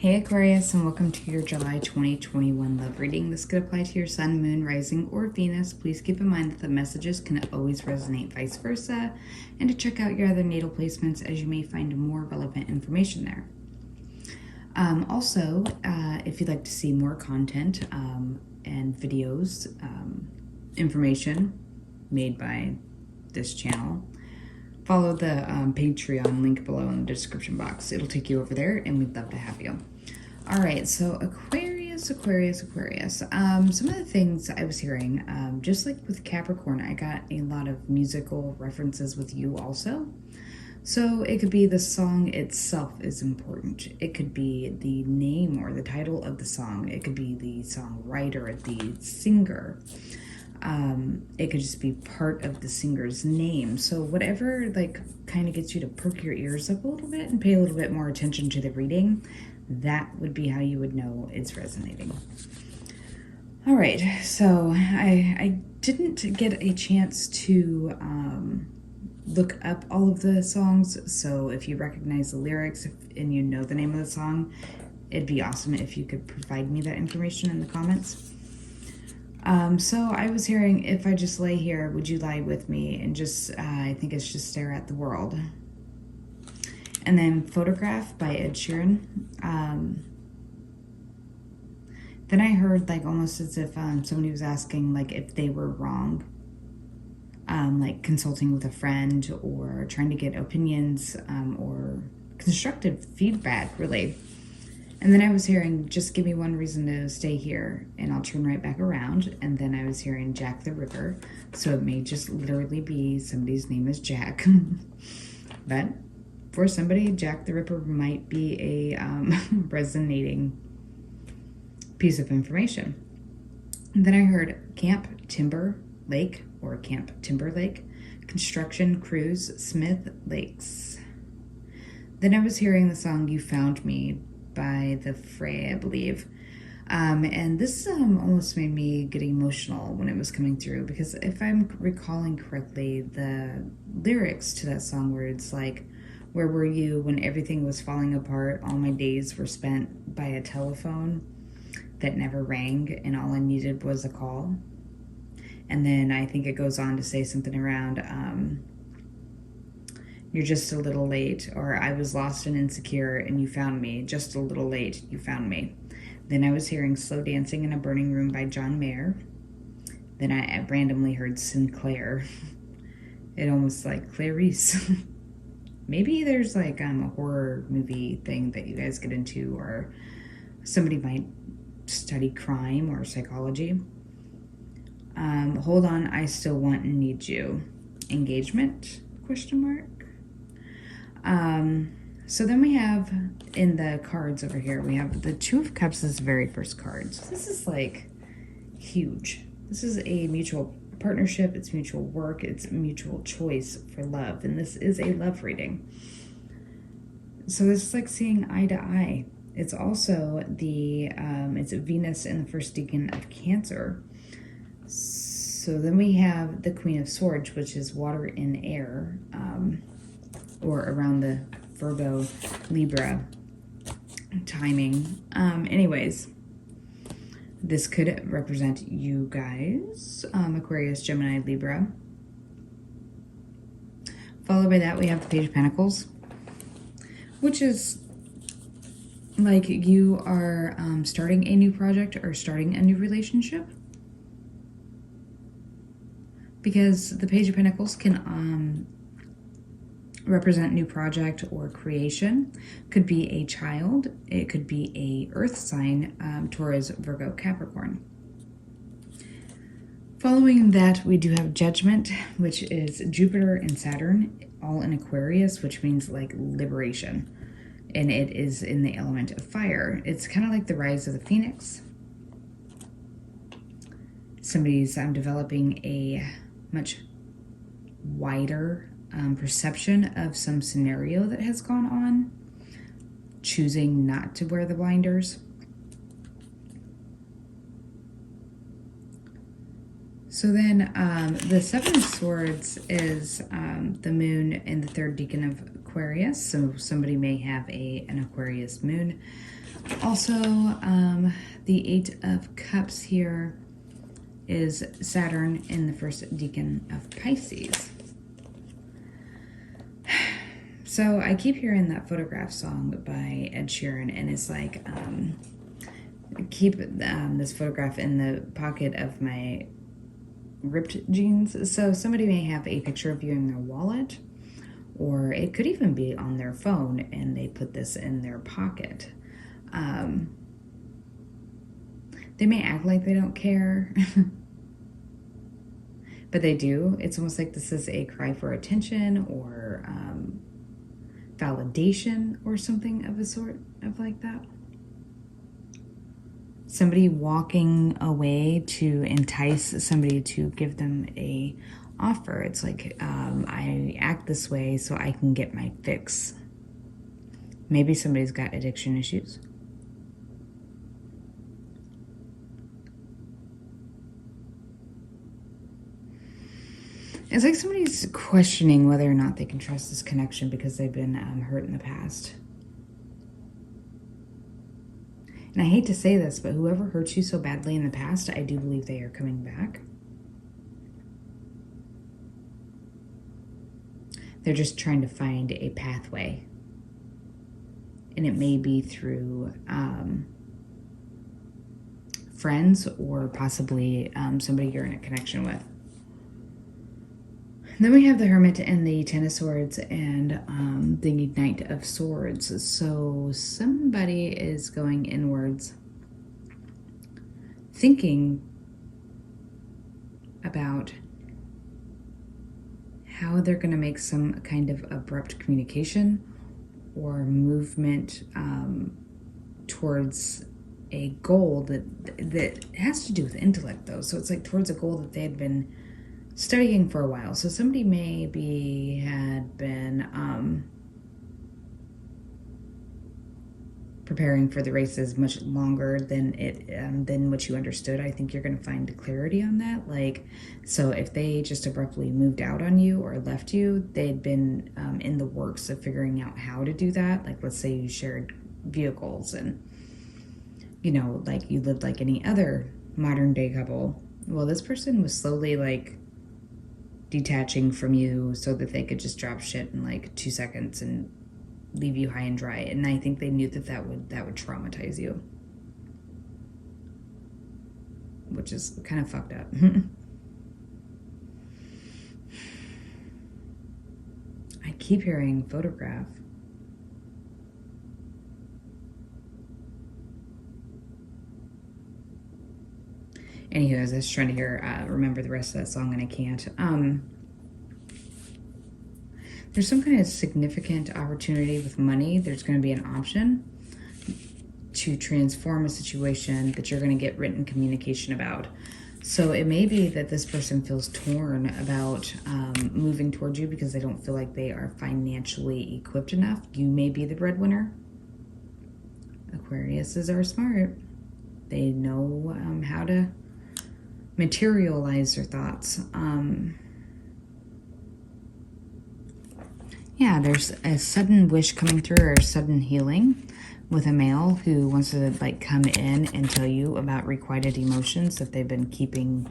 Hey Aquarius, and welcome to your July 2021 love reading. This could apply to your sun, moon, rising, or Venus. Please keep in mind that the messages can always resonate vice versa, and to check out your other natal placements as you may find more relevant information there. Also, if you'd like to see more content and videos, information made by this channel, follow the Patreon link below in the description box. It'll take you over there, and we'd love to have you. All right, so Aquarius. Some of the things I was hearing, just like with Capricorn, I got a lot of musical references with you also. So it could be the song itself is important. It could be the name or the title of the song. It could be the songwriter, the singer. It could just be part of the singer's name. So whatever kind of gets you to perk your ears up a little bit and pay a little bit more attention to the reading, that would be how you would know it's resonating. All right, so I didn't get a chance to look up all of the songs. So if you recognize the lyrics and you know the name of the song, it'd be awesome if you could provide me that information in the comments. So I was hearing, if I just lay here, would you lie with me? And just, I think it's just stare at the world. And then Photograph by Ed Sheeran. Then I heard almost as if somebody was asking if they were wrong. Like consulting with a friend or trying to get opinions or constructive feedback, really. And then I was hearing, just give me one reason to stay here and I'll turn right back around. And then I was hearing Jack the Ripper. So it may just literally be somebody's name is Jack. But for somebody, Jack the Ripper might be a resonating piece of information. And then I heard Camp Timber Lake or Camp Timberlake, Construction Cruise, Smith Lakes. Then I was hearing the song You Found Me by The Fray, I believe. And this almost made me get emotional when it was coming through, because if I'm recalling correctly, the lyrics to that song where it's where were you when everything was falling apart? All my days were spent by a telephone that never rang, and all I needed was a call. And then I think it goes on to say something around, you're just a little late, or I was lost and insecure and you found me, just a little late, you found me. Then I was hearing Slow Dancing in a Burning Room by John Mayer. Then I randomly heard Sinclair. It almost Clarice. Maybe there's a horror movie thing that you guys get into, or somebody might study crime or psychology. Hold On, I Still Want and Need You. Engagement, question mark. So then we have in the cards over here, we have the Two of Cups as the very first card. So this is huge. This is a mutual partnership, it's mutual work, it's mutual choice for love, and this is a love reading. So this is seeing eye to eye. It's also the, it's Venus in the first decan of Cancer. So then we have the Queen of Swords, which is water and air, or around the Virgo, Libra timing. Anyways, this could represent you guys, Aquarius, Gemini, Libra. Followed by that, we have the Page of Pentacles, which is you are starting a new project or starting a new relationship. Because the Page of Pentacles can represent new project or creation. Could be a child. It could be a earth sign, Taurus, Virgo, Capricorn. Following that, we do have Judgment, which is Jupiter and Saturn, all in Aquarius, which means liberation. And it is in the element of fire. It's kind of like the rise of the phoenix. Somebody's developing a much wider perception of some scenario that has gone on, choosing not to wear the blinders. So then the Seven of Swords is the moon in the third decan of Aquarius, so somebody may have an Aquarius moon. Also, the Eight of Cups here is Saturn in the first decan of Pisces. So I keep hearing that Photograph song by Ed Sheeran, and it's like, keep this photograph in the pocket of my ripped jeans. So somebody may have a picture of you in their wallet, or it could even be on their phone and they put this in their pocket. They may act like they don't care, but they do. It's almost like this is a cry for attention or validation or something of the sort of like that. Somebody walking away to entice somebody to give them a offer. It's like, I act this way so I can get my fix. Maybe somebody's got addiction issues. It's like somebody's questioning whether or not they can trust this connection because they've been hurt in the past. And I hate to say this, but whoever hurt you so badly in the past, I do believe they are coming back. They're just trying to find a pathway. And it may be through friends or possibly somebody you're in a connection with. Then we have the Hermit and the Ten of Swords and the Knight of Swords. So somebody is going inwards, thinking about how they're going to make some kind of abrupt communication or movement towards a goal that has to do with intellect, though. So it's like towards a goal that they had been studying for a while. So somebody maybe had been preparing for the races much longer than what you understood. I think you're going to find clarity on that. Like, so if they just abruptly moved out on you or left you, they'd been in the works of figuring out how to do that. Like, let's say you shared vehicles and, you know, like you lived like any other modern day couple. Well, this person was slowly like detaching from you so that they could just drop shit in like 2 seconds and leave you high and dry. And I think they knew that would traumatize you, which is kind of fucked up. I keep hearing Photograph. Anywho, I was just trying to remember the rest of that song and I can't. There's some kind of significant opportunity with money. There's going to be an option to transform a situation that you're going to get written communication about. So it may be that this person feels torn about moving towards you because they don't feel like they are financially equipped enough. You may be the breadwinner. Aquariuses are smart. They know how to materialize their thoughts. Yeah, there's a sudden wish coming through or a sudden healing with a male who wants to like come in and tell you about requited emotions that they've been keeping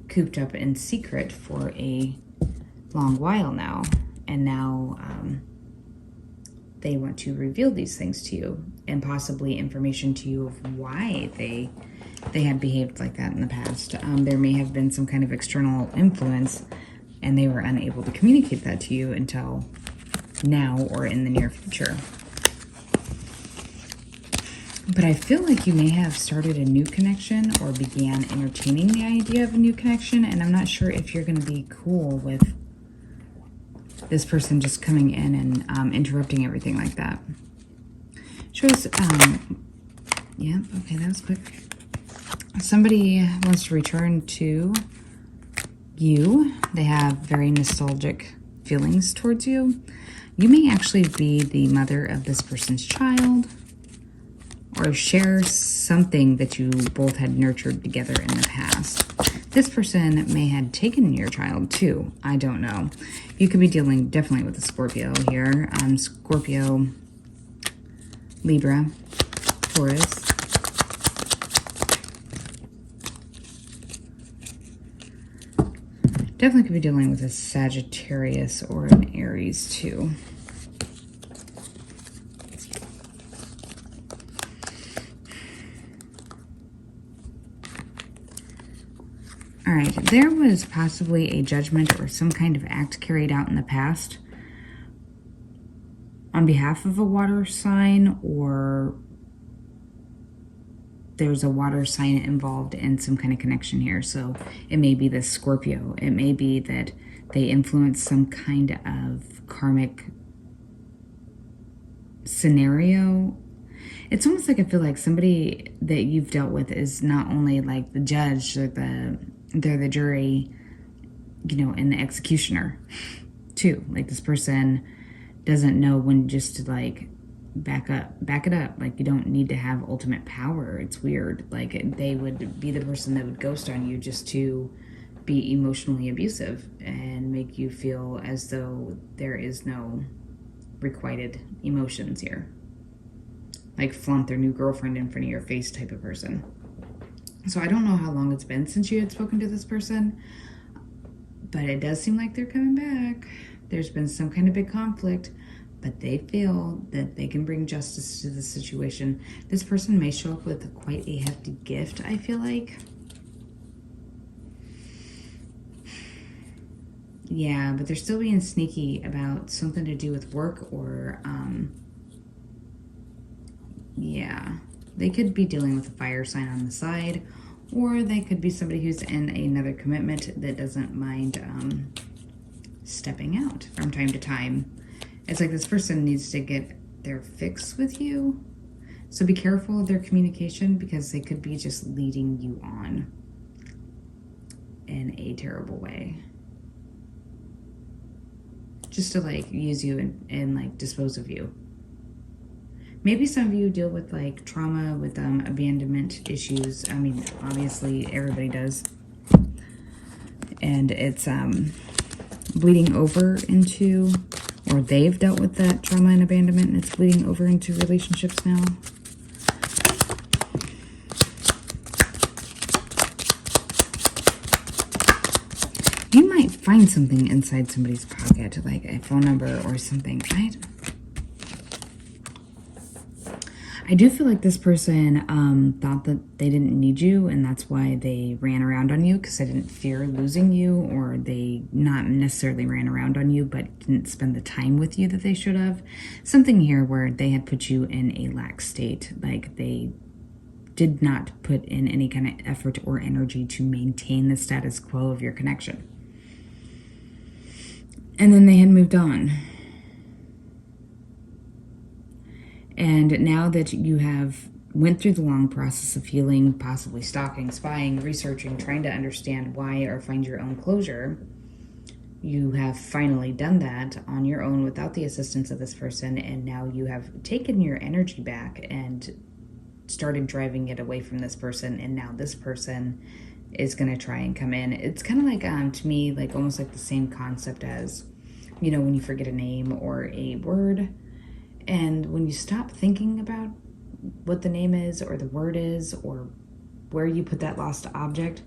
cooped up in secret for a long while now. And now they want to reveal these things to you and possibly information to you of why they had behaved like that in the past. There may have been some kind of external influence and they were unable to communicate that to you until now or in the near future. But I feel like you may have started a new connection or began entertaining the idea of a new connection, and I'm not sure if you're going to be cool with this person just coming in and interrupting everything like that. Shows, yeah, okay, that was quick. Somebody wants to return to you. They have very nostalgic feelings towards you. You may actually be the mother of this person's child or share something that you both had nurtured together in the past. This person may have taken your child too. I don't know. You could be dealing definitely with a Scorpio here. Scorpio, Libra, Taurus. Definitely could be dealing with a Sagittarius or an Aries too. All right, there was possibly a judgment or some kind of act carried out in the past on behalf of a water sign, or there's a water sign involved in some kind of connection here. So it may be the Scorpio. It may be that they influence some kind of karmic scenario. It's almost like I feel like somebody that you've dealt with is not only like the judge, or they're the jury, you know, and the executioner too. Like this person doesn't know when just to like back it up. Like you don't need to have ultimate power. It's weird. Like they would be the person that would ghost on you just to be emotionally abusive and make you feel as though there is no requited emotions here. Like flaunt their new girlfriend in front of your face type of person. So I don't know how long it's been since you had spoken to this person, but it does seem like they're coming back. There's been some kind of big conflict, but they feel that they can bring justice to the situation. This person may show up with quite a hefty gift, I feel like. Yeah, but they're still being sneaky about something to do with work or, yeah. They could be dealing with a fire sign on the side, or they could be somebody who's in another commitment that doesn't mind stepping out from time to time. It's like this person needs to get their fix with you. So be careful of their communication, because they could be just leading you on in a terrible way. Just to like use you and like dispose of you. Maybe some of you deal with like trauma, with abandonment issues. I mean, obviously everybody does. And it's bleeding over into, or they've dealt with that trauma and abandonment, and it's bleeding over into relationships now. You might find something inside somebody's pocket, like a phone number or something. I do feel like this person thought that they didn't need you, and that's why they ran around on you, because they didn't fear losing you, or they not necessarily ran around on you, but didn't spend the time with you that they should have. Something here where they had put you in a lax state, like they did not put in any kind of effort or energy to maintain the status quo of your connection. And then they had moved on. And now that you have went through the long process of healing, possibly stalking, spying, researching, trying to understand why or find your own closure, you have finally done that on your own without the assistance of this person, and now you have taken your energy back and started driving it away from this person, and now this person is going to try and come in. It's kind of like, to me, like almost like the same concept as, you know, when you forget a name or a word. And when you stop thinking about what the name is or the word is or where you put that lost object,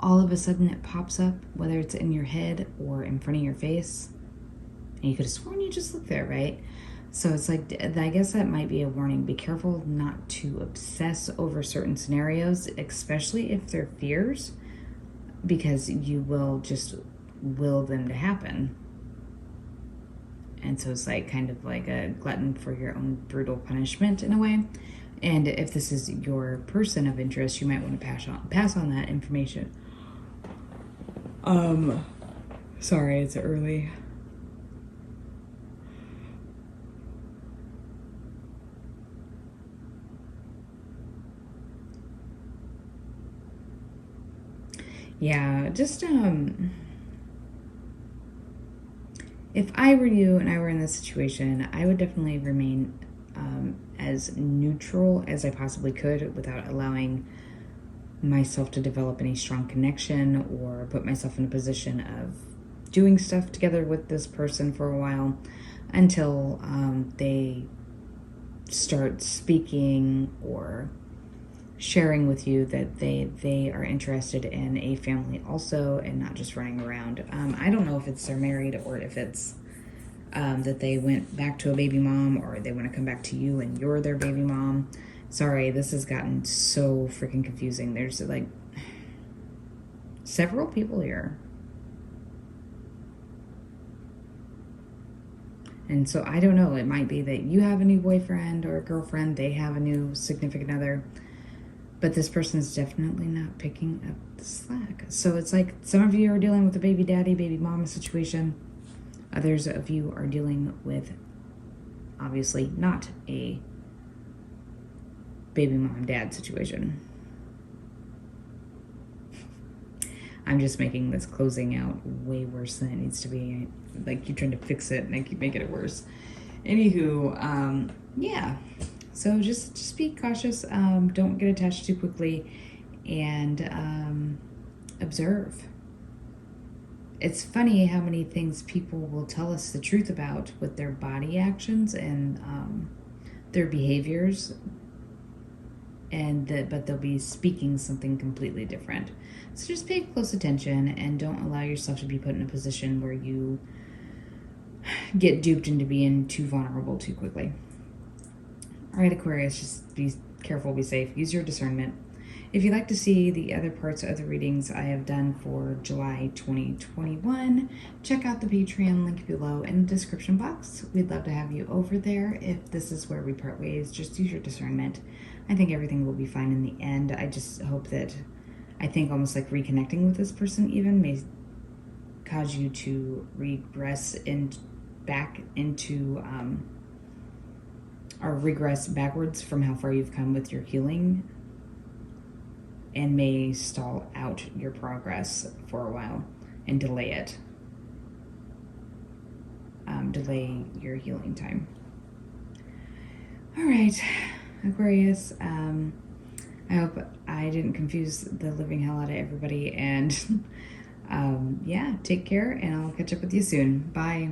all of a sudden it pops up, whether it's in your head or in front of your face. And you could have sworn you just looked there, right? So it's like, I guess that might be a warning. Be careful not to obsess over certain scenarios, especially if they're fears, because you will just will them to happen. And so it's like kind of like a glutton for your own brutal punishment in a way. And if this is your person of interest, you might want to pass on that information. Sorry, it's early. Yeah, just if I were you and I were in this situation, I would definitely remain as neutral as I possibly could without allowing myself to develop any strong connection or put myself in a position of doing stuff together with this person for a while until they start speaking or sharing with you that they are interested in a family also and not just running around. I don't know if it's they're married or if it's that they went back to a baby mom or they want to come back to you and you're their baby mom. Sorry, this has gotten so freaking confusing. There's like several people here. And so I don't know, it might be that you have a new boyfriend or a girlfriend, they have a new significant other, but this person's definitely not picking up the slack. So it's like some of you are dealing with a baby daddy, baby mama situation. Others of you are dealing with, obviously, not a baby mom dad situation. I'm just making this closing out way worse than it needs to be. Like, you're trying to fix it and I keep making it worse. Anywho, yeah. So just be cautious. Don't get attached too quickly, and observe. It's funny how many things people will tell us the truth about with their body actions and their behaviors, but they'll be speaking something completely different. So just pay close attention and don't allow yourself to be put in a position where you get duped into being too vulnerable too quickly. All right, Aquarius, just be careful, be safe, use your discernment. If you'd like to see the other parts of the readings I have done for July 2021, check out the Patreon link below in the description box. We'd love to have you over there. If this is where we part ways, just use your discernment. I think everything will be fine in the end. I just hope that, I think almost like reconnecting with this person even may cause you to regress back into, or regress backwards from how far you've come with your healing, and may stall out your progress for a while and delay it. Delay your healing time. All right, Aquarius, I hope I didn't confuse the living hell out of everybody, and yeah, take care, and I'll catch up with you soon. Bye.